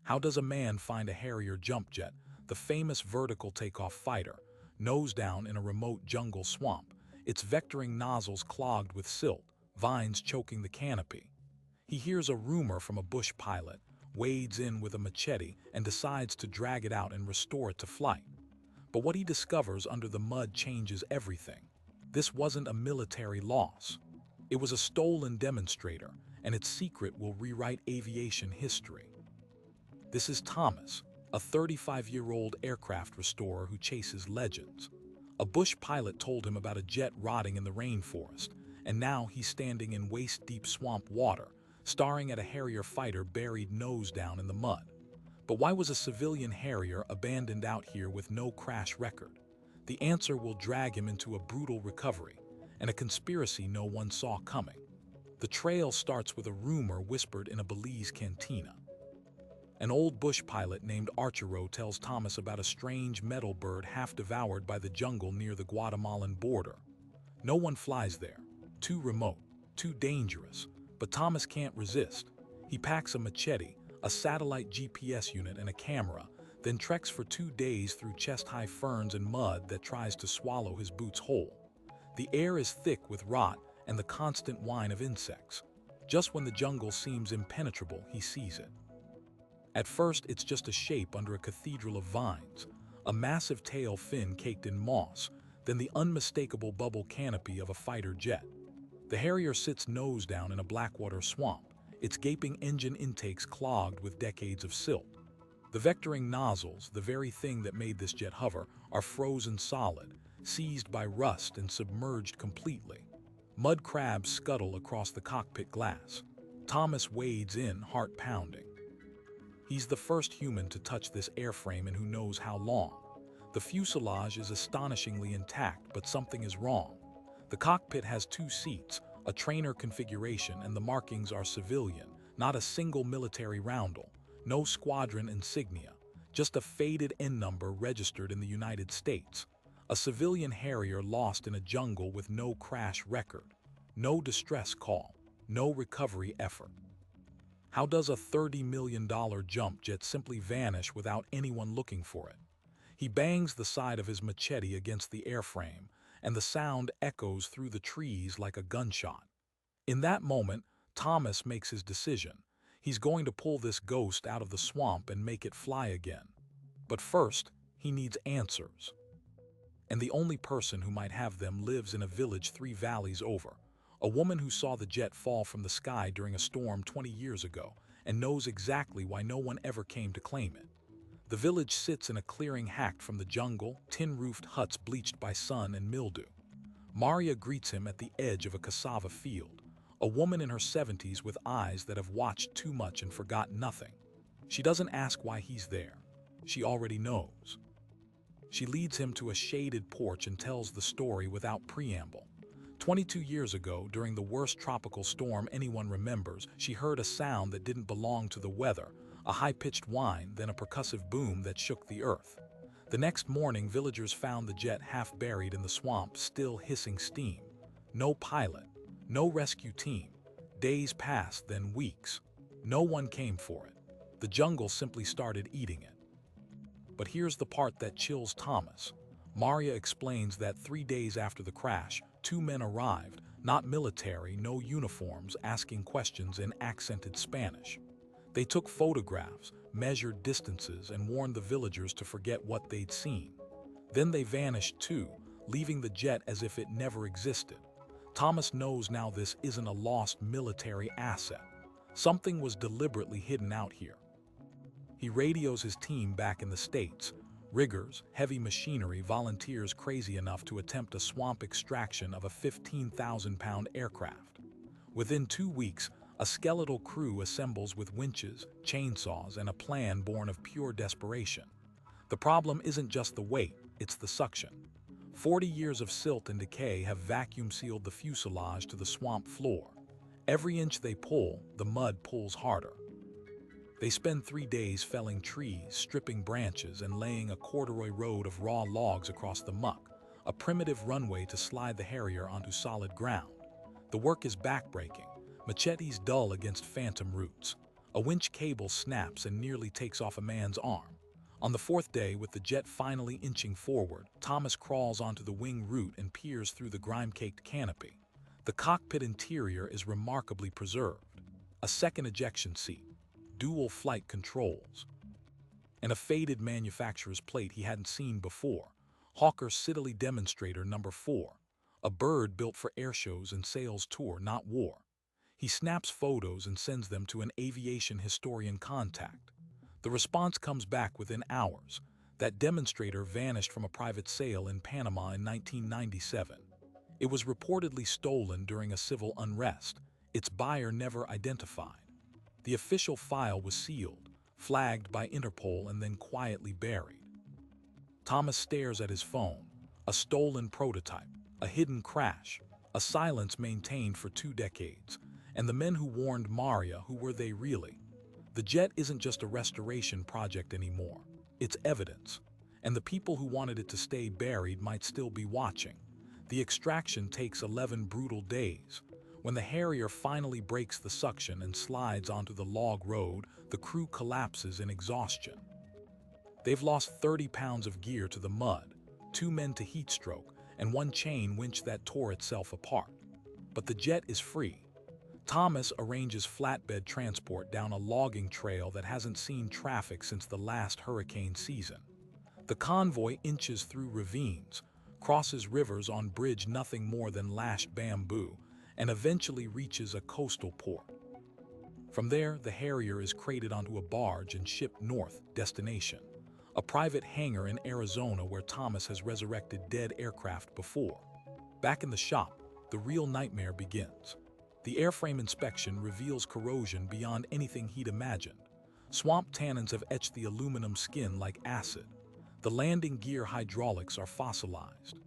How does a man find a Harrier jump jet, the famous vertical takeoff fighter, nose down in a remote jungle swamp, its vectoring nozzles clogged with silt, vines choking the canopy? He hears a rumor from a bush pilot, wades in with a machete, and decides to drag it out and restore it to flight. But what he discovers under the mud changes everything. This wasn't a military loss. It was a stolen demonstrator, and its secret will rewrite aviation history. This is Thomas, a 35-year-old aircraft restorer who chases legends. A bush pilot told him about a jet rotting in the rainforest, and now he's standing in waist-deep swamp water, staring at a Harrier fighter buried nose down in the mud. But why was a civilian Harrier abandoned out here with no crash record? The answer will drag him into a brutal recovery, and a conspiracy no one saw coming. The trail starts with a rumor whispered in a Belize cantina. An old bush pilot named Harrier tells Thomas about a strange metal bird half devoured by the jungle near the Guatemalan border. No one flies there. Too remote, too dangerous. But Thomas can't resist. He packs a machete, a satellite GPS unit, and a camera, then treks for 2 days through chest-high ferns and mud that tries to swallow his boots whole. The air is thick with rot and the constant whine of insects. Just when the jungle seems impenetrable, he sees it. At first, it's just a shape under a cathedral of vines, a massive tail fin caked in moss, then the unmistakable bubble canopy of a fighter jet. The Harrier sits nose down in a blackwater swamp, its gaping engine intakes clogged with decades of silt. The vectoring nozzles, the very thing that made this jet hover, are frozen solid, seized by rust and submerged completely. Mud crabs scuttle across the cockpit glass. Thomas wades in, heart pounding. He's the first human to touch this airframe in who knows how long. The fuselage is astonishingly intact, but something is wrong. The cockpit has 2 seats, a trainer configuration, and the markings are civilian, not a single military roundel, no squadron insignia, just a faded N number registered in the United States. A civilian Harrier lost in a jungle with no crash record, no distress call, no recovery effort. How does a $30 million jump jet simply vanish without anyone looking for it? He bangs the side of his machete against the airframe, and the sound echoes through the trees like a gunshot. In that moment, Thomas makes his decision. He's going to pull this ghost out of the swamp and make it fly again. But first, he needs answers. And the only person who might have them lives in a village 3 valleys over. A woman who saw the jet fall from the sky during a storm 20 years ago and knows exactly why no one ever came to claim it. The village sits in a clearing hacked from the jungle, tin-roofed huts bleached by sun and mildew. Maria greets him at the edge of a cassava field, a woman in her 70s with eyes that have watched too much and forgot nothing. She doesn't ask why he's there. She already knows. She leads him to a shaded porch and tells the story without preamble. 22 years ago, during the worst tropical storm anyone remembers, she heard a sound that didn't belong to the weather, a high-pitched whine, then a percussive boom that shook the earth. The next morning, villagers found the jet half buried in the swamp, still hissing steam. No pilot, no rescue team. Days passed, then weeks. No one came for it. The jungle simply started eating it. But here's the part that chills Thomas. Maria explains that 3 days after the crash, 2 men arrived, not military, no uniforms, asking questions in accented Spanish. They took photographs, measured distances, and warned the villagers to forget what they'd seen. Then they vanished too, leaving the jet as if it never existed. Thomas knows now this isn't a lost military asset. Something was deliberately hidden out here. He radios his team back in the States. Riggers, heavy machinery, volunteers crazy enough to attempt a swamp extraction of a 15,000-pound aircraft. Within 2 weeks, a skeletal crew assembles with winches, chainsaws, and a plan born of pure desperation. The problem isn't just the weight, it's the suction. 40 years of silt and decay have vacuum-sealed the fuselage to the swamp floor. Every inch they pull, the mud pulls harder. They spend 3 days felling trees, stripping branches, and laying a corduroy road of raw logs across the muck, a primitive runway to slide the Harrier onto solid ground. The work is backbreaking, machetes dull against phantom roots. A winch cable snaps and nearly takes off a man's arm. On the fourth day, with the jet finally inching forward, Thomas crawls onto the wing root and peers through the grime-caked canopy. The cockpit interior is remarkably preserved. A second ejection seat, dual flight controls, and a faded manufacturer's plate he hadn't seen before. Hawker Siddeley Demonstrator Number 4. A bird built for airshows and sales tour, not war. He snaps photos and sends them to an aviation historian contact. The response comes back within hours. That demonstrator vanished from a private sale in Panama in 1997. It was reportedly stolen during a civil unrest. Its buyer never identified. The official file was sealed, flagged by Interpol, and then quietly buried. Thomas stares at his phone. A stolen prototype, a hidden crash, a silence maintained for 2 decades. And the men who warned Maria, who were they really? The jet isn't just a restoration project anymore. It's evidence. And the people who wanted it to stay buried might still be watching. The extraction takes 11 brutal days. When the Harrier finally breaks the suction and slides onto the log road, the crew collapses in exhaustion. They've lost 30 pounds of gear to the mud, 2 men to heat stroke, and 1 chain winch that tore itself apart. But the jet is free. Thomas arranges flatbed transport down a logging trail that hasn't seen traffic since the last hurricane season. The convoy inches through ravines, crosses rivers on bridge nothing more than lashed bamboo, and eventually reaches a coastal port. From there, the Harrier is crated onto a barge and shipped north, destination, a private hangar in Arizona where Thomas has resurrected dead aircraft before. Back in the shop, the real nightmare begins. The airframe inspection reveals corrosion beyond anything he'd imagined. Swamp tannins have etched the aluminum skin like acid. The landing gear hydraulics are fossilized.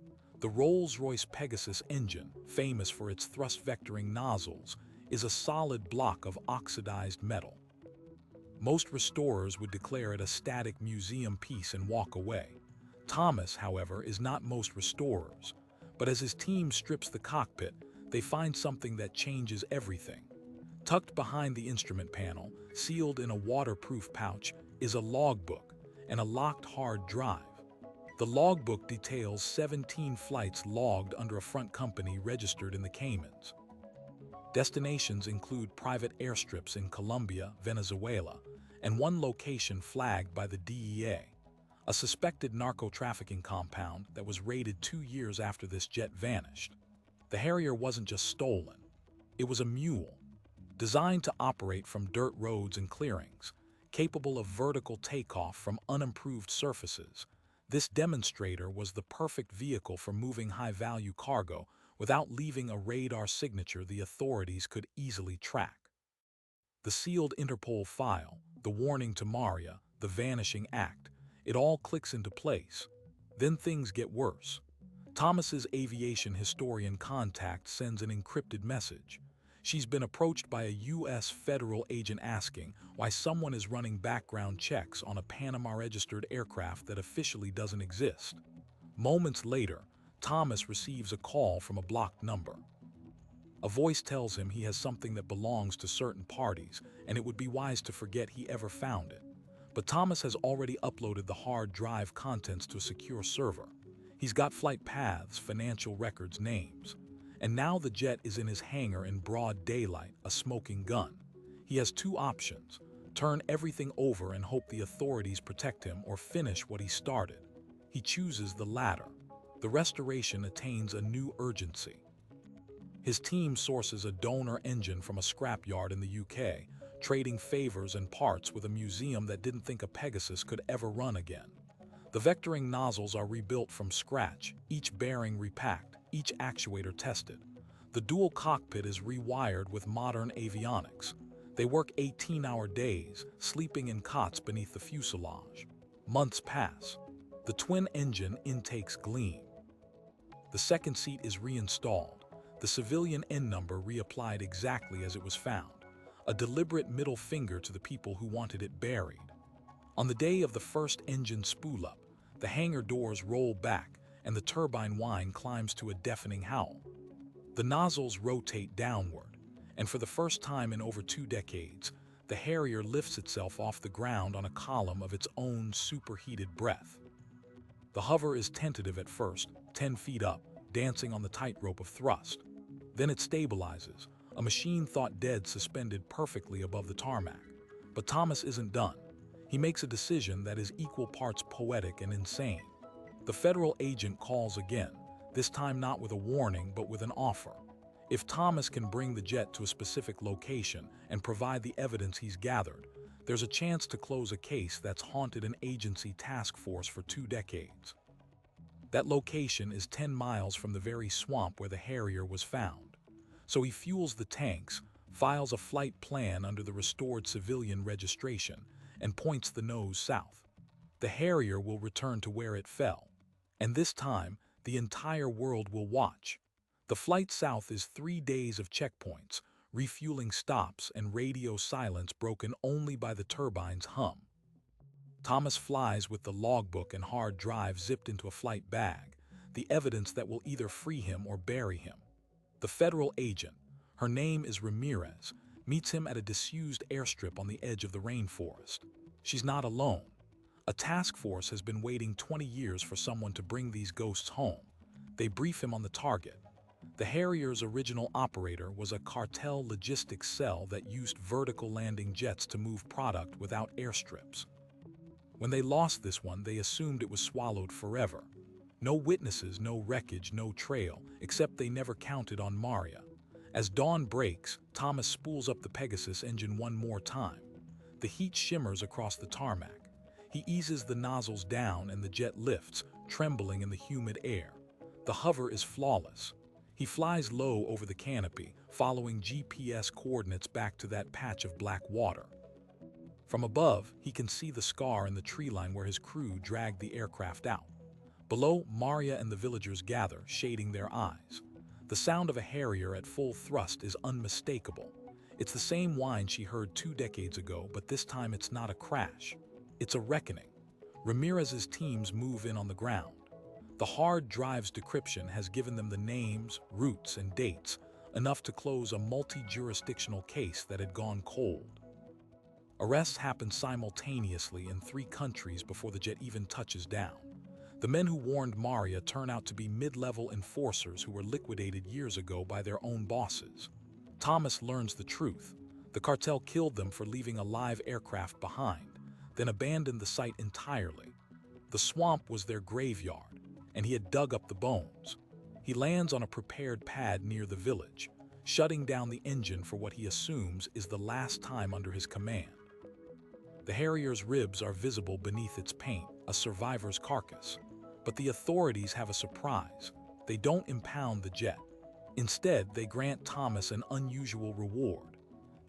The Rolls-Royce Pegasus engine, famous for its thrust-vectoring nozzles, is a solid block of oxidized metal. Most restorers would declare it a static museum piece and walk away. Thomas, however, is not most restorers. But as his team strips the cockpit, they find something that changes everything. Tucked behind the instrument panel, sealed in a waterproof pouch, is a logbook and a locked hard drive. The logbook details 17 flights logged under a front company registered in the Caymans. Destinations include private airstrips in Colombia, Venezuela, and 1 location flagged by the DEA, a suspected narco-trafficking compound that was raided 2 years after this jet vanished. The Harrier wasn't just stolen. It was a mule, designed to operate from dirt roads and clearings, capable of vertical takeoff from unimproved surfaces. This demonstrator was the perfect vehicle for moving high-value cargo without leaving a radar signature the authorities could easily track. The sealed Interpol file, the warning to Maria, the vanishing act, it all clicks into place. Then things get worse. Thomas's aviation historian contact sends an encrypted message. She's been approached by a U.S. federal agent asking why someone is running background checks on a Panama-registered aircraft that officially doesn't exist. Moments later, Thomas receives a call from a blocked number. A voice tells him he has something that belongs to certain parties, and it would be wise to forget he ever found it. But Thomas has already uploaded the hard drive contents to a secure server. He's got flight paths, financial records, names. And now the jet is in his hangar in broad daylight, a smoking gun. He has 2 options: turn everything over and hope the authorities protect him, or finish what he started. He chooses the latter. The restoration attains a new urgency. His team sources a donor engine from a scrapyard in the UK, trading favors and parts with a museum that didn't think a Pegasus could ever run again. The vectoring nozzles are rebuilt from scratch, each bearing repacked, each actuator tested. The dual cockpit is rewired with modern avionics. They work 18-hour days, sleeping in cots beneath the fuselage. Months pass. The twin-engine intakes gleam. The second seat is reinstalled, the civilian N number reapplied exactly as it was found, a deliberate middle finger to the people who wanted it buried. On the day of the first engine spool-up, the hangar doors roll back and the turbine whine climbs to a deafening howl. The nozzles rotate downward, and for the first time in over 2 decades, the Harrier lifts itself off the ground on a column of its own superheated breath. The hover is tentative at first, 10 feet up, dancing on the tightrope of thrust. Then it stabilizes, a machine thought dead suspended perfectly above the tarmac. But Thomas isn't done. He makes a decision that is equal parts poetic and insane. The federal agent calls again, this time not with a warning but with an offer. If Thomas can bring the jet to a specific location and provide the evidence he's gathered, there's a chance to close a case that's haunted an agency task force for 2 decades. That location is 10 miles from the very swamp where the Harrier was found. So he fuels the tanks, files a flight plan under the restored civilian registration, and points the nose south. The Harrier will return to where it fell, and this time, the entire world will watch. The flight south is 3 days of checkpoints, refueling stops, and radio silence broken only by the turbine's hum. Thomas flies with the logbook and hard drive zipped into a flight bag, the evidence that will either free him or bury him. The federal agent, her name is Ramirez, meets him at a disused airstrip on the edge of the rainforest. She's not alone. A task force has been waiting 20 years for someone to bring these ghosts home. They brief him on the target. The Harrier's original operator was a cartel logistics cell that used vertical landing jets to move product without airstrips. When they lost this one, they assumed it was swallowed forever. No witnesses, no wreckage, no trail, except they never counted on Maria. As dawn breaks, Thomas spools up the Pegasus engine one more time. The heat shimmers across the tarmac. He eases the nozzles down and the jet lifts, trembling in the humid air. The hover is flawless. He flies low over the canopy, following GPS coordinates back to that patch of black water. From above, he can see the scar in the tree line where his crew dragged the aircraft out. Below, Maria and the villagers gather, shading their eyes. The sound of a Harrier at full thrust is unmistakable. It's the same whine she heard 2 decades ago, but this time it's not a crash. It's a reckoning. Ramirez's teams move in on the ground. The hard drive's decryption has given them the names, routes, and dates, enough to close a multi-jurisdictional case that had gone cold. Arrests happen simultaneously in 3 countries before the jet even touches down. The men who warned Maria turn out to be mid-level enforcers who were liquidated years ago by their own bosses. Thomas learns the truth. The cartel killed them for leaving a live aircraft behind, then abandoned the site entirely. The swamp was their graveyard, and he had dug up the bones. He lands on a prepared pad near the village, shutting down the engine for what he assumes is the last time under his command. The Harrier's ribs are visible beneath its paint, a survivor's carcass. But the authorities have a surprise. They don't impound the jet. Instead, they grant Thomas an unusual reward.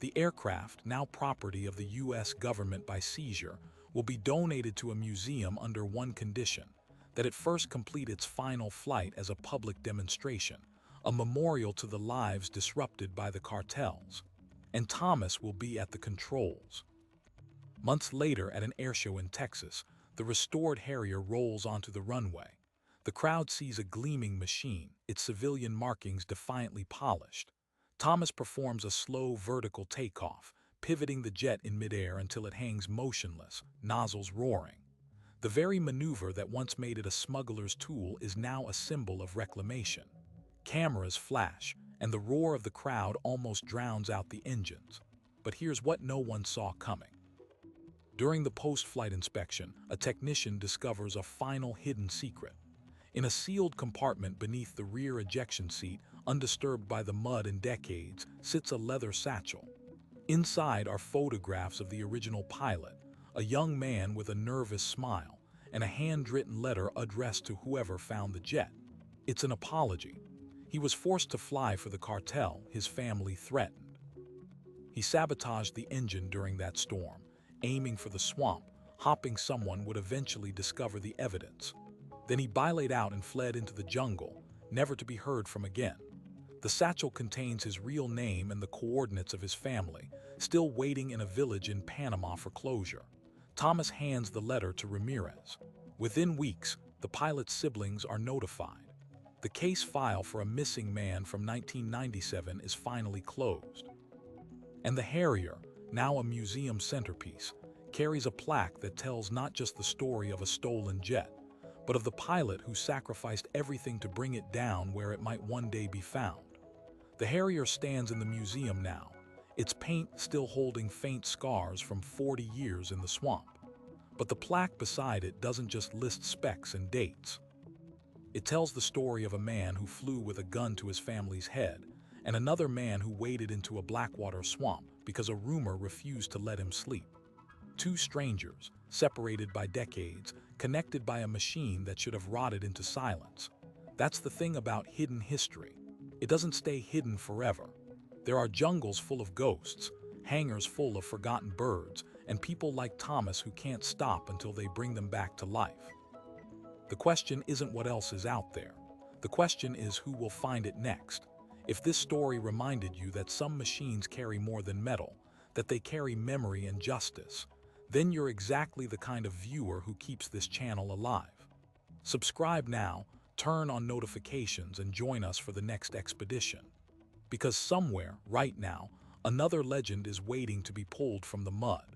The aircraft, now property of the U.S. government by seizure, will be donated to a museum under one condition: that it first complete its final flight as a public demonstration, a memorial to the lives disrupted by the cartels. And Thomas will be at the controls. Months later, at an airshow in Texas, the restored Harrier rolls onto the runway. The crowd sees a gleaming machine, its civilian markings defiantly polished. Thomas performs a slow vertical takeoff, pivoting the jet in midair until it hangs motionless, nozzles roaring. The very maneuver that once made it a smuggler's tool is now a symbol of reclamation. Cameras flash, and the roar of the crowd almost drowns out the engines. But here's what no one saw coming. During the post-flight inspection, a technician discovers a final hidden secret. In a sealed compartment beneath the rear ejection seat, undisturbed by the mud and decades, sits a leather satchel. Inside are photographs of the original pilot, a young man with a nervous smile, and a handwritten letter addressed to whoever found the jet. It's an apology. He was forced to fly for the cartel, his family threatened. He sabotaged the engine during that storm, aiming for the swamp, hoping someone would eventually discover the evidence. Then he bilayed out and fled into the jungle, never to be heard from again. The satchel contains his real name and the coordinates of his family, still waiting in a village in Panama for closure. Thomas hands the letter to Ramirez. Within weeks, the pilot's siblings are notified. The case file for a missing man from 1997 is finally closed. And the Harrier, now a museum centerpiece, carries a plaque that tells not just the story of a stolen jet, but of the pilot who sacrificed everything to bring it down where it might one day be found. The Harrier stands in the museum now, its paint still holding faint scars from 40 years in the swamp. But the plaque beside it doesn't just list specs and dates. It tells the story of a man who flew with a gun to his family's head, and another man who waded into a blackwater swamp because a rumor refused to let him sleep. Two strangers, separated by decades, connected by a machine that should have rotted into silence. That's the thing about hidden history. It doesn't stay hidden forever. There are jungles full of ghosts, hangars full of forgotten birds, and people like Thomas who can't stop until they bring them back to life. The question isn't what else is out there. The question is who will find it next. If this story reminded you that some machines carry more than metal, that they carry memory and justice, then you're exactly the kind of viewer who keeps this channel alive. Subscribe now, turn on notifications, and join us for the next expedition. Because somewhere, right now, another legend is waiting to be pulled from the mud.